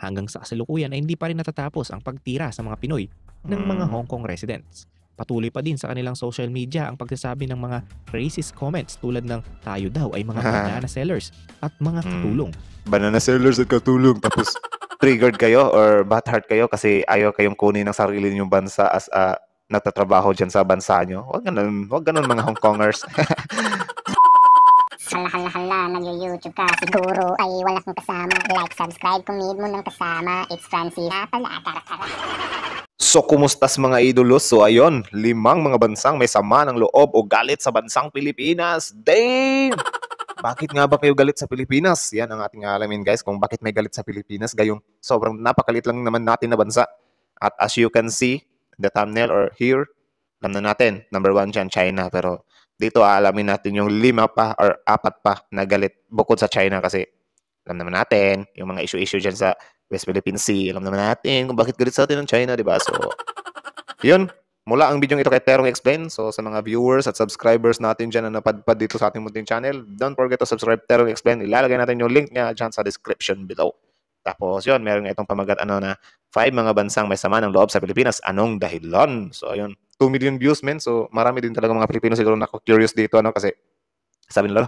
Hanggang sa kasalukuyan ay hindi pa rin natatapos ang pagtira sa mga Pinoy ng mga Hong Kong residents. Patuloy pa din sa kanilang social media ang pagsasabi ng mga racist comments tulad ng tayo daw ay mga banana sellers at mga katulong. Banana sellers at katulong. Tapos triggered kayo or butthurt kayo kasi ayaw kayong kunin ng sarili ninyong bansa as a natatrabaho dyan sa bansa nyo. Huwag ganun mga Hong Kongers. Hala, nag-YouTube ka. Siguro ay wala kang kasama. Like, subscribe kung need mo ng kasama. It's Francis. Pala, tara. So, kumustas mga idolos? So, ayun, 5 mga bansang may sama ng loob o galit sa bansang Pilipinas. Damn! Bakit nga ba kayo galit sa Pilipinas? Yan ang ating alamin, guys, kung bakit may galit sa Pilipinas. Gayong sobrang napakalit lang naman natin na bansa. At as you can see, the thumbnail or here, alam na natin, number 1 dyan, China. Pero dito aalamin natin yung 5 pa or 4 pa na galit bukod sa China kasi alam naman natin yung mga issue dyan sa West Philippine Sea. Alam naman natin kung bakit galit sa atin ng China, di ba? So, yun. Mula ang video ito kay Terong Explain. So, sa mga viewers at subscribers natin dyan na napadpad dito sa ating munting channel, don't forget to subscribe Terong Explain. Ilalagay natin yung link niya dyan sa description below. Tapos, yun. Meron itong pamagat na 5 mga bansang may sama ng loob sa Pilipinas. Anong dahilan? So, ayun. 2 million views, men. So, marami din talaga mga Pilipino siguro na curious dito, kasi sabi nila,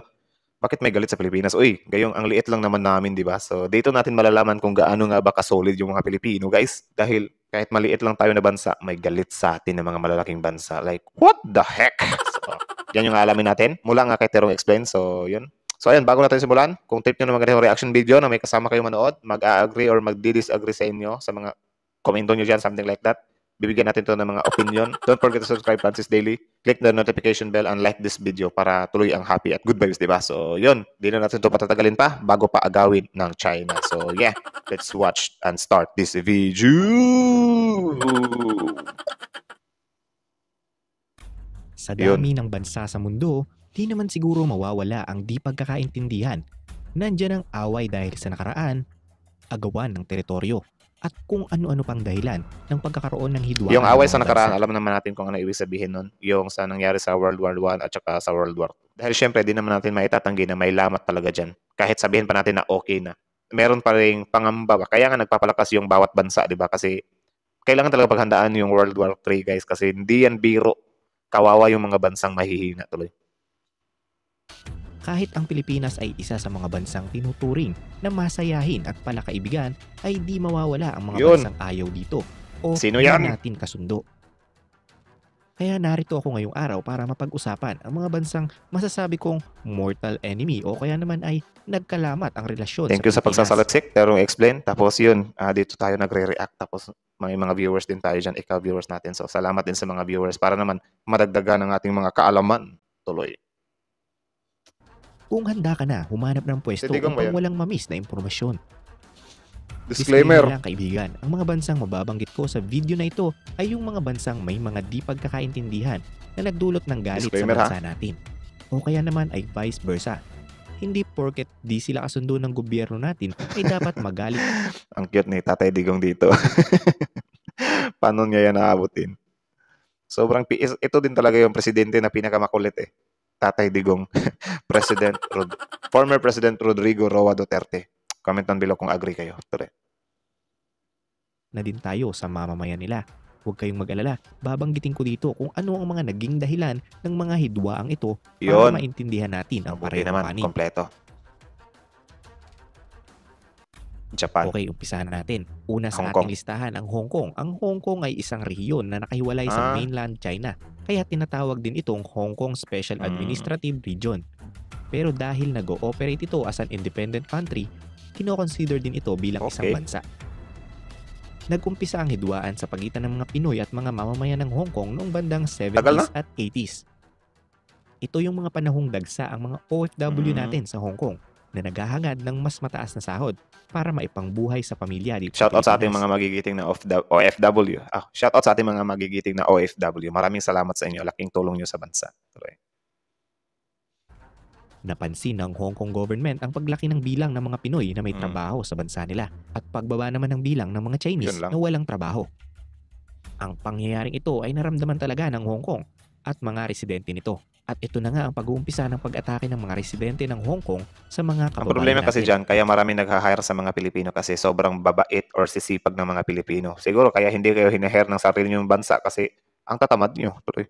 bakit may galit sa Pilipinas? Uy, gayong ang liit lang naman namin, di ba? So, dito natin malalaman kung gaano nga ba kasolid yung mga Pilipino, guys. Dahil kahit maliit lang tayo na bansa, may galit sa atin ng mga malalaking bansa. Like, what the heck? So, yan yung alamin natin. Mula nga kay Terong Explain. So, yun. So, ayan, bago natin simulan, kung trip nyo na magandang reaction video na may kasama kayo manood, mag-a-agree or mag-disagree sa inyo sa mga komento nyo dyan, something like that. Bibigyan natin to ng mga opinion. Don't forget to subscribe Francis Daily. Click the notification bell and like this video para tuloy ang happy at good vibes, diba? So, yun. Di na natin to patatagalin pa bago pa agawin ng China. So, yeah. Let's watch and start this video. Sa dami ng bansa sa mundo, di naman siguro mawawala ang di pagkakaintindihan. Nandiyan ang away dahil sa nakaraan, agawan ng teritoryo, at kung ano-ano pang dahilan ng pagkakaroon ng hidwaan. Yung away sa nakaraan, alam naman natin kung ano ibig sabihin nun. Yung sa nangyari sa World War I at saka sa World War II. Dahil syempre, di naman natin maitatanggi na may lamat talaga dyan. Kahit sabihin pa natin na okay na. Meron pa rin pangamba. Kaya nga nagpapalakas yung bawat bansa, di ba? Kasi kailangan talaga paghandaan yung World War III, guys. Kasi hindi yan biro. Kawawa yung mga bansang mahihina tuloy. Kahit ang Pilipinas ay isa sa mga bansang tinuturing na masayahin at palakaibigan, ay di mawawala ang mga bansang ayaw dito o sino yan? natin kasundo. Kaya narito ako ngayong araw para mapag-usapan ang mga bansang masasabi kong mortal enemy o kaya naman ay nagkalamat ang relasyon. Thank you sa pagsasalaksik, Terong Explain. Tapos yun, dito tayo nagre-react. Tapos may mga viewers din tayo dyan, viewers natin. So salamat din sa mga viewers para naman madagdagan ang ating mga kaalaman tuloy. Kung handa ka na, humanap ng pwesto upang walang mamiss na impormasyon. Disclaimer lang, kaibigan, ang mga bansang mababanggit ko sa video na ito ay yung mga bansang may mga di pagkakaintindihan na nagdulot ng galit sa bansa natin. O kaya naman ay vice versa. Hindi porket di sila kasundo ng gobyerno natin ay dapat magalit. Ang cute ni Tatay Digong dito. Paano niya yan naabutin? Sobrang ito din talaga yung presidente na pinakamakulit Tatay Digong. Former President Rodrigo Roa Duterte. Comment down below kung agree kayo. Tuloy. Na din tayo sa mamamayan nila. Huwag kayong mag-alala. Babanggitin ko dito kung ano ang mga naging dahilan ng mga hidwaang ito para maintindihan natin ang parehong panig. Kompleto. Japan. Okay, umpisahan natin. Una sa ating listahan ang Hong Kong. Ang Hong Kong ay isang rehiyon na nakahiwalay sa mainland China. Kaya tinatawag din itong Hong Kong Special Administrative Region. Pero dahil nag-ooperate ito as an independent country, kino-consider din ito bilang isang bansa. Nag-umpisa ang hidwaan sa pagitan ng mga Pinoy at mga mamamayan ng Hong Kong noong bandang 70s at 80s. Ito yung mga panahong dagsa ang mga OFW natin sa Hong Kong na naghahangad ng mas mataas na sahod para maipangbuhay sa pamilya dito. Shoutout sa ating mga magigiting na OFW. Shoutout sa ating mga magigiting na OFW. Maraming salamat sa inyo. Laking tulong nyo sa bansa. Okay. Napansin ng Hong Kong government ang paglaki ng bilang ng mga Pinoy na may trabaho sa bansa nila at pagbaba naman ng bilang ng mga Chinese na walang trabaho. Ang pangyayaring ito ay naramdaman talaga ng Hong Kong at mga residente nito. At ito na nga ang pag-uumpisa ng pag-atake ng mga residente ng Hong Kong sa mga Ang kababayan problema kasi natin. dyan, kaya maraming nag-hire sa mga Pilipino kasi sobrang babait or sisipag ng mga Pilipino. Siguro kaya hindi kayo hinahire ng sarili niyong bansa kasi ang tatamad niyo. Tuloy.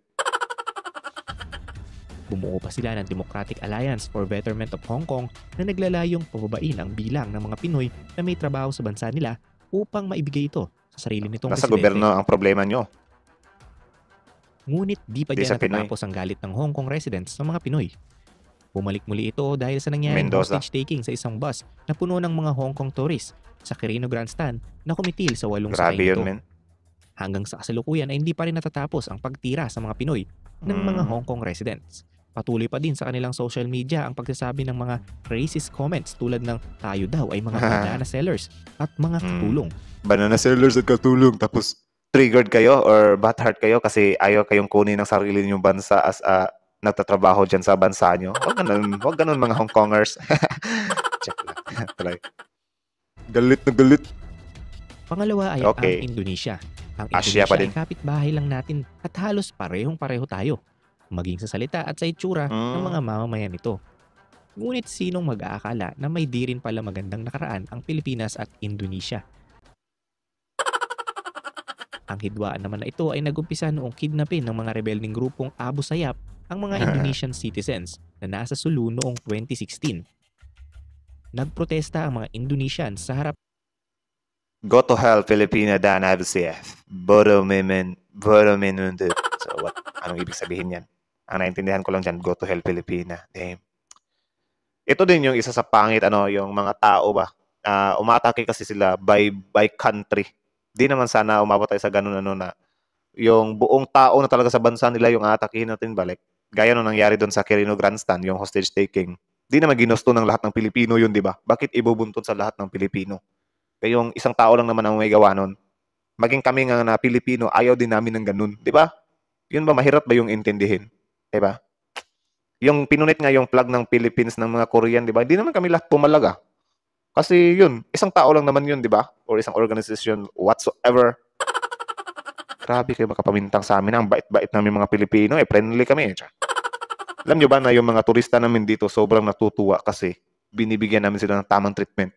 Bumuo pa sila ng Democratic Alliance for Betterment of Hong Kong na naglalayong pababain ang bilang ng mga Pinoy na may trabaho sa bansa nila upang maibigay ito sa sarili nitong Nasa residente. gobyerno ang problema niyo. Ngunit di pa Di dyan sa Pinoy. natatapos ang galit ng Hong Kong residents sa mga Pinoy. Bumalik muli ito dahil sa nangyaring Mendoza. hostage taking sa isang bus na puno ng mga Hong Kong tourists sa Quirino Grandstand na kumitil sa 8 sakay Grabe yun, nito. men. Hanggang sa kasalukuyan ay hindi pa rin natatapos ang pagtira sa mga Pinoy ng mga Hong Kong residents. Patuloy pa din sa kanilang social media ang pagsasabi ng mga racist comments tulad ng tayo daw ay mga banana sellers at mga katulong. Banana sellers at katulong. Tapos triggered kayo or butthurt kayo kasi ayaw kayong kunin ng sarili ninyong bansa as nagtatrabaho dyan sa bansa nyo. Huwag ganun mga Hong Kongers. Check lang. Try. Galit na galit. Pangalawa ay Okay. ang Indonesia. Ang Asia Indonesia pa ay din. kapitbahay lang natin at halos parehong-pareho tayo, maging sa salita at sa itsura ng mga mamamayan nito. Ngunit sinong mag-aakala na may di rin pala magandang nakaraan ang Pilipinas at Indonesia? Ang hidwaan naman na ito ay nagumpisa noong kidnapin ng mga rebelding grupong Abu Sayyaf ang mga Indonesian citizens na nasa Sulu noong 2016. Nagprotesta ang mga Indonesians sa harap Go to hell, Filipina Dan IBCF. Bodo menunde. So what? Anong ibig sabihin yan? Ang naintindihan ko lang dyan, go to hell, Filipina. Damn. Ito din yung isa sa pangit, yung mga tao ba? Umatake kasi sila by country. Di naman sana umabot tayo sa ganun na yung buong tao na talaga sa bansa nila yung atakihin natin balik. Gaya nung nangyari doon sa Quirino Grandstand, yung hostage taking. Di naman ginusto ng lahat ng Pilipino yun, di ba? Bakit ibubuntod sa lahat ng Pilipino? Kaya yung isang tao lang naman ang may gawa nun. Maging kami nga na Pilipino, ayaw din namin ng ganun, di ba? Yun ba, mahirap ba yung intindihin? Di ba? Yung pinunit nga yung flag ng Philippines ng mga Korean, di ba? Hindi naman kami lahat pumalaga. Kasi yun, isang tao lang naman yun, di ba? Or isang organization whatsoever. Grabe kayo makapamintang sa amin. Ang bait-bait namin mga Pilipino. Friendly kami. Alam nyo ba na yung mga turista namin dito sobrang natutuwa kasi binibigyan namin sila ng tamang treatment.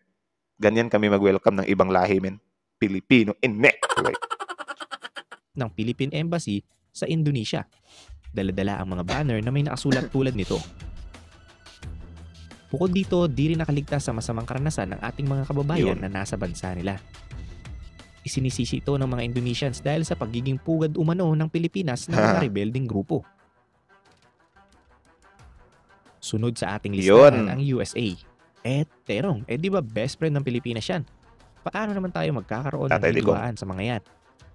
Ganyan kami mag-welcome ng ibang lahi, men. Pilipino. Like, ng Philippine Embassy sa Indonesia. Dala-dala ang mga banner na may nakasulat tulad nito. Bukod dito, di rin nakaligtas sa masamang karanasan ng ating mga kababayan Yun. na nasa bansa nila. Isinisisi ito ng mga Indonesians dahil sa pagiging pugad umano ng Pilipinas ng mga rebelding grupo. Sunod sa ating listahan Yun. ang USA. Terong, di ba best friend ng Pilipinas yan? Paano naman tayo magkakaroon ng Tatay Digong. hidwaan sa mga yan?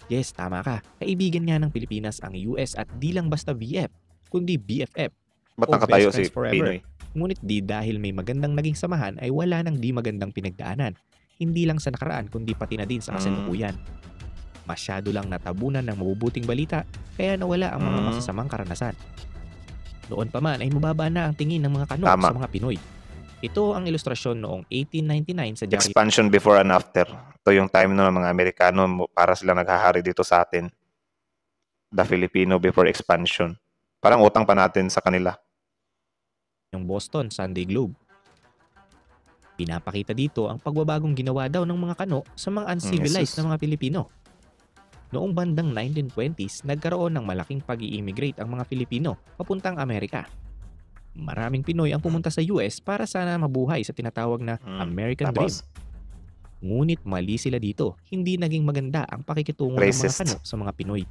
Yes, tama ka. Kaibigan nga ng Pilipinas ang US at di lang basta VF, kundi BFF. ba't O nakatayo best si friends forever. Pinoy? Ngunit di dahil may magandang naging samahan ay wala nang di magandang pinagdaanan. Hindi lang sa nakaraan kundi pati na din sa kasalukuyan. Masyado lang natabunan ng mabubuting balita kaya nawala ang mga masasamang karanasan. Noon pa man ay mababa na ang tingin ng mga Kano Tama. sa mga Pinoy. Ito ang ilustrasyon noong 1899 sa Diary Expansion before and after. Ito yung time ng mga Amerikano para sila naghahari dito sa atin. The Filipino before expansion. Parang utang pa natin sa kanila. ng Boston Sunday Globe. Pinapakita dito ang pagbabagong ginawa daw ng mga Kano sa mga uncivilized Jesus. na mga Pilipino. Noong bandang 1920s, nagkaroon ng malaking pag-i-immigrate ang mga Pilipino papuntang Amerika. Maraming Pinoy ang pumunta sa US para sana mabuhay sa tinatawag na American Dream. Tapos, Ngunit mali sila dito. Hindi naging maganda ang pakikitungo ng mga Racist. Kano sa mga Pinoy.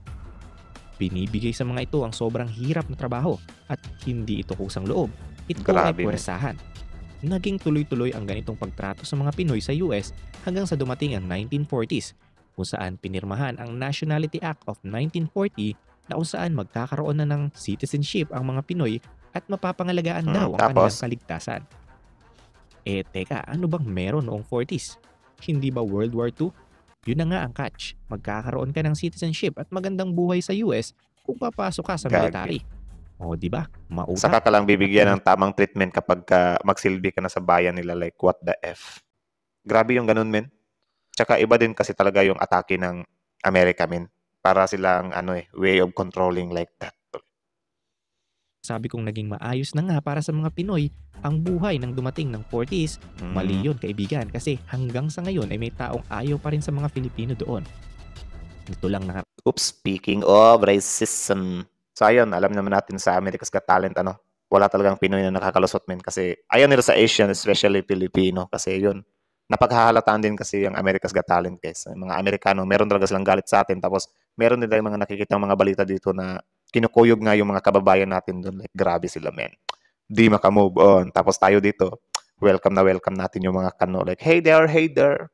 Binibigay sa mga ito ang sobrang hirap na trabaho at hindi ito kusang loob. Ito ay Grabe, puwersahan. Naging tuloy-tuloy ang ganitong pagtrato sa mga Pinoy sa US hanggang sa dumating ang 1940s kung saan pinirmahan ang Nationality Act of 1940 na kung saan magkakaroon na ng citizenship ang mga Pinoy at mapapangalagaan daw ang kanilang tapos? kaligtasan. Teka, ano bang meron noong 40s? Hindi ba World War II? Yun na nga ang catch. Magkakaroon ka ng citizenship at magandang buhay sa US kung papasok ka sa Gagi. military. O, di ba? Mautak. saka ka lang bibigyan ng tamang treatment kapag magsilbi ka na sa bayan nila, like what the F. Grabe yung ganun, men. Tsaka iba din kasi talaga yung atake ng Amerika, men. Para silang way of controlling like that. Sabi kong naging maayos na nga para sa mga Pinoy ang buhay ng dumating ng 40s. Mali yun, kaibigan, kasi hanggang sa ngayon ay may taong ayaw pa rin sa mga Filipino doon. Ito lang na. Oops, speaking of racism. So ayun, alam naman natin sa America's Got Talent, wala talagang Pinoy na nakakalusot, men. Kasi ayaw nila sa Asian, especially Filipino. Kasi yun, napaghahalataan din kasi yung America's Got Talent, guys. Yung mga Amerikano, meron talaga silang galit sa atin. Tapos meron din tayong mga nakikitang mga balita dito na kinukuyog nga yung mga kababayan natin doon. Like, grabe sila, men. Di maka-move on. Tapos tayo dito, welcome natin yung mga Kano. Like, hey there, hey there.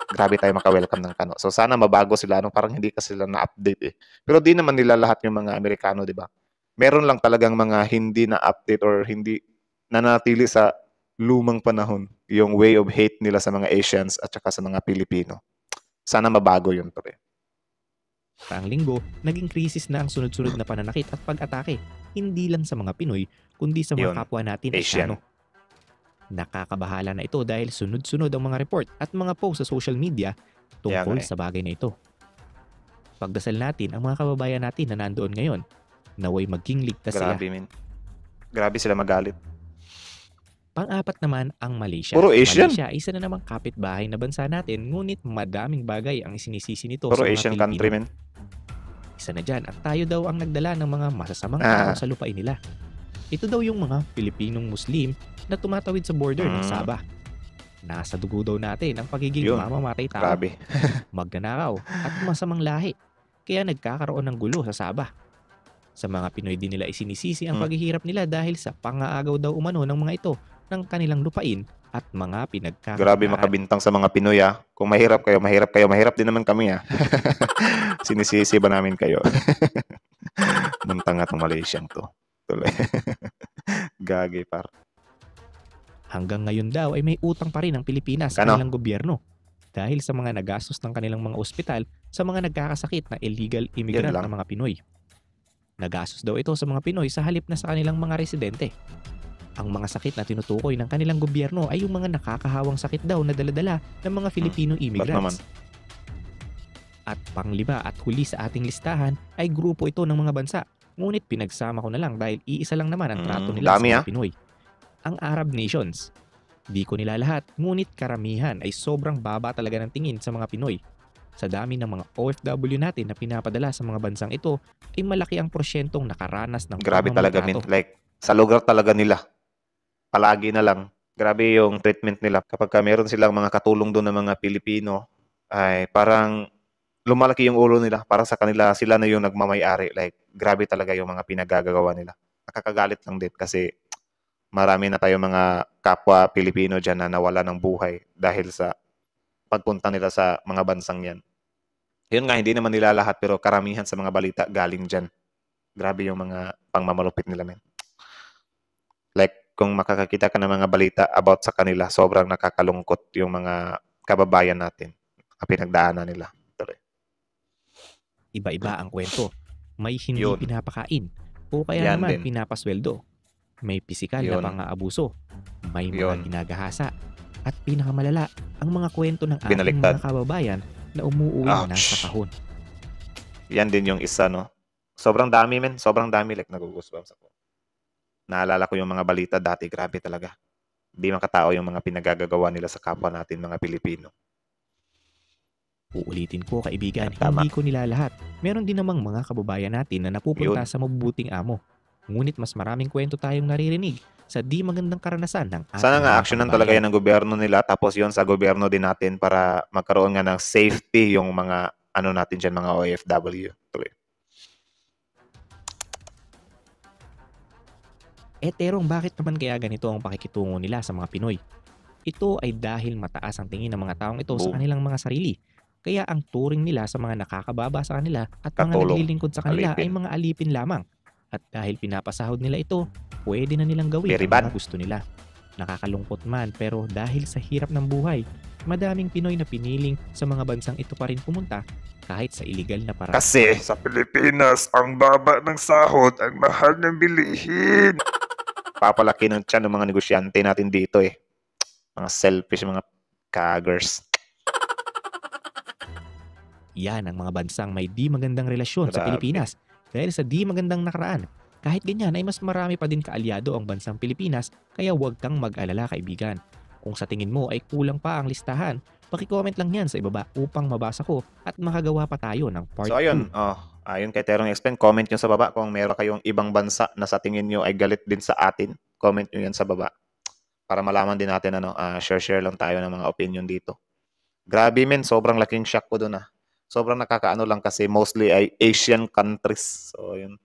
Grabe tayo maka-welcome ng Kano. So, sana mabago sila. Parang hindi kasi sila na-update eh. Pero di naman nila lahat yung mga Amerikano, di ba? Meron lang talagang mga hindi na-update or hindi nanatili sa lumang panahon yung way of hate nila sa mga Asians at saka sa mga Pilipino. Sana mabago yun, pre. Parang linggo, naging krisis na ang sunod-sunod na pananakit at pag-atake, hindi lang sa mga Pinoy, kundi sa mga kapwa natin Asian. Asiano. Nakakabahala na ito dahil sunod-sunod ang mga report at mga post sa social media tungkol sa bagay na ito. Pagdasal natin ang mga kababayan natin na nandoon ngayon, naway maging ligtas sila. Grabe, men. Grabe sila magalit. Pang-apat naman ang Malaysia. Puro Asian. Malaysia, isa na namang kapitbahay na bansa natin, ngunit madaming bagay ang isinisisi nito Puro sa mga Asian Pilipino. country, men. Isa na dyan at tayo daw ang nagdala ng mga masasamang tao sa lupain nila. Ito daw yung mga Pilipinong Muslim na tumatawid sa border ng Sabah. Nasa dugo daw natin ang pagiging mamamatay tao, Grabe. magnanakaw at masamang lahi. Kaya nagkakaroon ng gulo sa Sabah. Sa mga Pinoy din nila isinisisi ang paghihirap nila dahil sa pangaagaw daw umano ng mga ito ng kanilang lupain at mga pinagkakakitaan. Grabe makabintang sa mga Pinoy, ah. Kung mahirap kayo, mahirap din naman kami, ah. Sinisisi ba namin kayo? Muntang nga itong Malaysian to. Tuloy. Gagi, par. Hanggang ngayon daw ay may utang pa rin ang Pilipinas sa kanilang gobyerno dahil sa mga nagastos ng kanilang mga ospital sa mga nagkakasakit na illegal immigrant na mga Pinoy. Nagastos daw ito sa mga Pinoy sa halip na sa kanilang mga residente. Ang mga sakit na tinutukoy ng kanilang gobyerno ay yung mga nakakahawang sakit daw na daladala ng mga Filipino immigrants. At panglima at huli sa ating listahan ay grupo ito ng mga bansa. Ngunit pinagsama ko na lang dahil iisa lang naman ang trato nila sa mga Pinoy. Ang Arab nations. Di ko nila lahat, ngunit karamihan ay sobrang baba talaga ng tingin sa mga Pinoy. Sa dami ng mga OFW natin na pinapadala sa mga bansang ito, ay malaki ang porsyentong nakaranas ng grabe talaga, min. Like, sa lugar talaga nila. Palagi na lang. Grabe yung treatment nila. Kapag meron silang mga katulong doon ng mga Pilipino, ay parang lumalaki yung ulo nila. Para sa kanila, sila na yung nagmamayari. Like, grabe talaga yung mga pinagagawa nila. Nakakagalit lang din kasi marami na tayong mga kapwa Pilipino dyan na nawala ng buhay dahil sa pagpunta nila sa mga bansang yan. Yun nga, hindi naman nila lahat pero karamihan sa mga balita galing dyan. Grabe yung mga pangmamalupit nila, men. Like, kung makakakita ka ng mga balita about sa kanila, sobrang nakakalungkot yung mga kababayan natin na pinagdaanan nila. Iba-iba ang kwento. May hindi pinapakain o kaya naman pinapasweldo. May pisikal na pang-aabuso. May mga ginagahasa. At pinakamalala, ang mga kwento ng ating mga kababayan na umuuwi na sa kahon. Yan din yung isa, no? Sobrang dami, men. Sobrang dami. Like, nagugusbams ako. Naalala ko yung mga balita dati, grabe talaga. Di makatao yung mga pinagagagawa nila sa kapwa natin, mga Pilipino. Uulitin ko, kaibigan, hindi ko nila lahat. Meron din namang mga kababayan natin na napupunta sa mabubuting amo. Ngunit mas maraming kwento tayong naririnig sa di magandang karanasan ng ating sana nga aksyonan talaga yan ng gobyerno nila, tapos yun sa gobyerno din natin para magkaroon nga ng safety yung mga ano natin dyan, mga OFW. Tuloy. Terong, bakit naman kaya ganito ang pakikitungo nila sa mga Pinoy? Ito ay dahil mataas ang tingin ng mga taong ito sa kanilang mga sarili. Kaya ang turing nila sa mga nakakababa sa kanila at mga naglilingkod sa kanila ay mga alipin lamang. At dahil pinapasahod nila ito, pwede na nilang gawin ang mga gusto nila. Nakakalungkot man, pero dahil sa hirap ng buhay, madaming Pinoy na piniling sa mga bansang ito pa rin pumunta kahit sa illegal na paraan. Kasi sa Pilipinas, ang baba ng sahod, ang mahal ng bilihin. Papalaki ng tiyan ng mga negosyante natin dito eh. Mga selfish, mga kaggers. Yan ang mga bansang may di magandang relasyon sa Pilipinas dahil sa di magandang nakaraan. Kahit ganyan ay mas marami pa din kaalyado ang bansang Pilipinas kaya huwag kang mag-alala kaibigan. Kung sa tingin mo ay kulang pa ang listahan, paki-comment lang yan sa ibaba upang mabasa ko at makagawa pa tayo ng part So 2. ayun, ayon kay Terong Explain, comment nyo sa baba kung meron kayong ibang bansa na sa tingin nyo ay galit din sa atin. Comment nyo yan sa baba para malaman din natin share lang tayo ng mga opinion dito. Grabe men, sobrang laking shock ko doon Sobrang nakakaano lang kasi mostly ay Asian countries. So yun.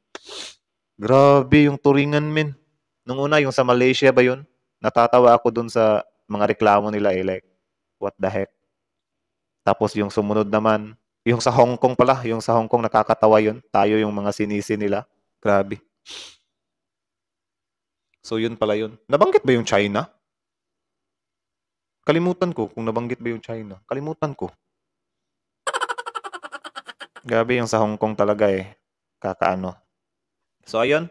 Grabe yung turingan men. Nung una yung sa Malaysia ba yun? Natatawa ako doon sa mga reklamo nila like what the heck. Tapos yung sumunod naman, yung sa Hong Kong pala, yung sa Hong Kong nakakatawa yun. Tayo yung mga sinisi nila. Grabe. So yun pala yun. Nabanggit ba yung China? Kalimutan ko kung nabanggit ba yung China. Kalimutan ko. Grabe yung sa Hong Kong talaga kakaano. So ayun,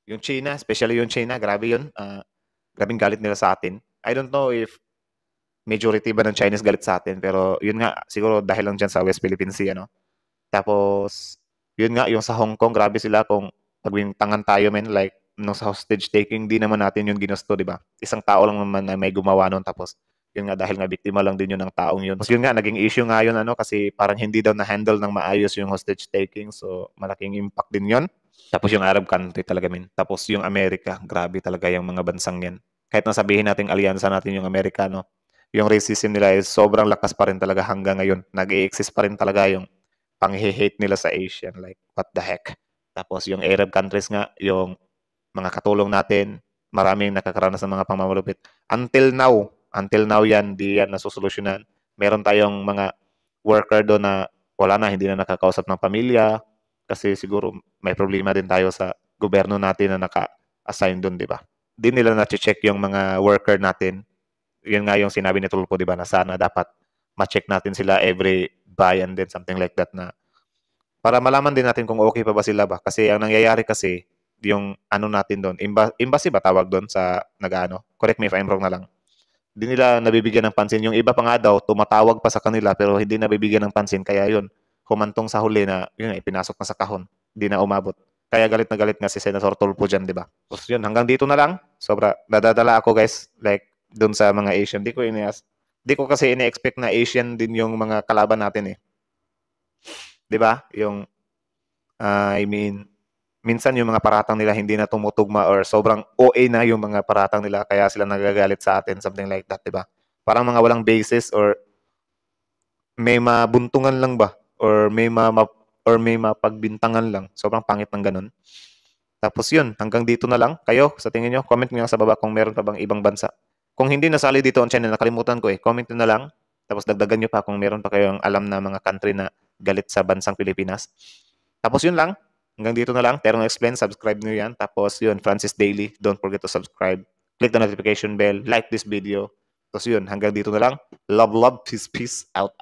yung China, especially yung China, grabe yun. Grabing galit nila sa atin. I don't know if majority ba ng Chinese galit sa atin, pero yun nga, siguro dahil lang dyan sa West Philippine Sea, Tapos, yun nga, yung sa Hong Kong, grabe sila kung tangan tayo, men, like, nung sa hostage taking, di naman natin yung ginusto, di ba? Isang tao lang naman na may gumawa nun, tapos, yun nga, dahil nga biktima lang din yun ng taong yun. Tapos yun nga, naging issue nga yun, kasi parang hindi daw na-handle ng maayos yung hostage taking, so malaking impact din yun. Tapos yung Arab country talaga, men. Tapos yung Amerika, grabe talaga yung mga bansang yan. Kahit nasabihin natin alyansa natin yung Amerikano, yung racism nila is sobrang lakas pa rin talaga hanggang ngayon. Nag-i-exist pa rin talaga yung pang-hate nila sa Asian. Like, what the heck? Tapos yung Arab countries nga, yung mga katulong natin, maraming nakakaranas ng mga pangmamalupit. Until now yan, di yan nasusolusyonan. Meron tayong mga worker doon na wala na, hindi na nakakausap ng pamilya kasi siguro may problema din tayo sa gobyerno natin na naka-assign doon, di ba? Di nila na-check yung mga worker natin. Yun nga yung sinabi ni Tulpo, di ba, na sana dapat ma-check natin sila every buy and then something like that na para malaman din natin kung okay pa ba sila ba. Kasi ang nangyayari kasi, yung ano natin doon, embassy ba tawag doon sa nag-ano? Correct me if I'm wrong na lang. Hindi nila nabibigyan ng pansin. Yung iba pa nga daw, tumatawag pa sa kanila pero hindi nabibigyan ng pansin. Kaya yun, humantong sa huli na, yun ipinasok na sa kahon. Hindi na umabot. Kaya galit na galit nga si Senator Tulfo dyan, di ba? Tapos yun, hanggang dito na lang. Sobra, nadadala ako guys, like, doon sa mga Asian. Di ko kasi ini-expect na Asian din yung mga kalaban natin 'Di ba? Yung minsan yung mga paratang nila hindi na tumutugma or sobrang OA na yung mga paratang nila kaya sila nagagalit sa atin, something like that, 'di ba? Parang mga walang basis or may mabuntungan lang ba or may mapagbintangan lang. Sobrang pangit ng ganun. Tapos yun, hanggang dito na lang. Kayo, sa tingin nyo, comment nyo sa baba kung meron pa bang ibang bansa. Kung hindi nasali dito on channel, nakalimutan ko comment nyo na lang. Tapos dagdagan nyo pa kung meron pa kayong alam na mga country na galit sa bansang Pilipinas. Tapos yun lang. Hanggang dito na lang. Terong Explain, subscribe nyo yan. Tapos yun, Francis Daily. Don't forget to subscribe. Click the notification bell. Like this video. Tapos yun, hanggang dito na lang. Love, peace, out.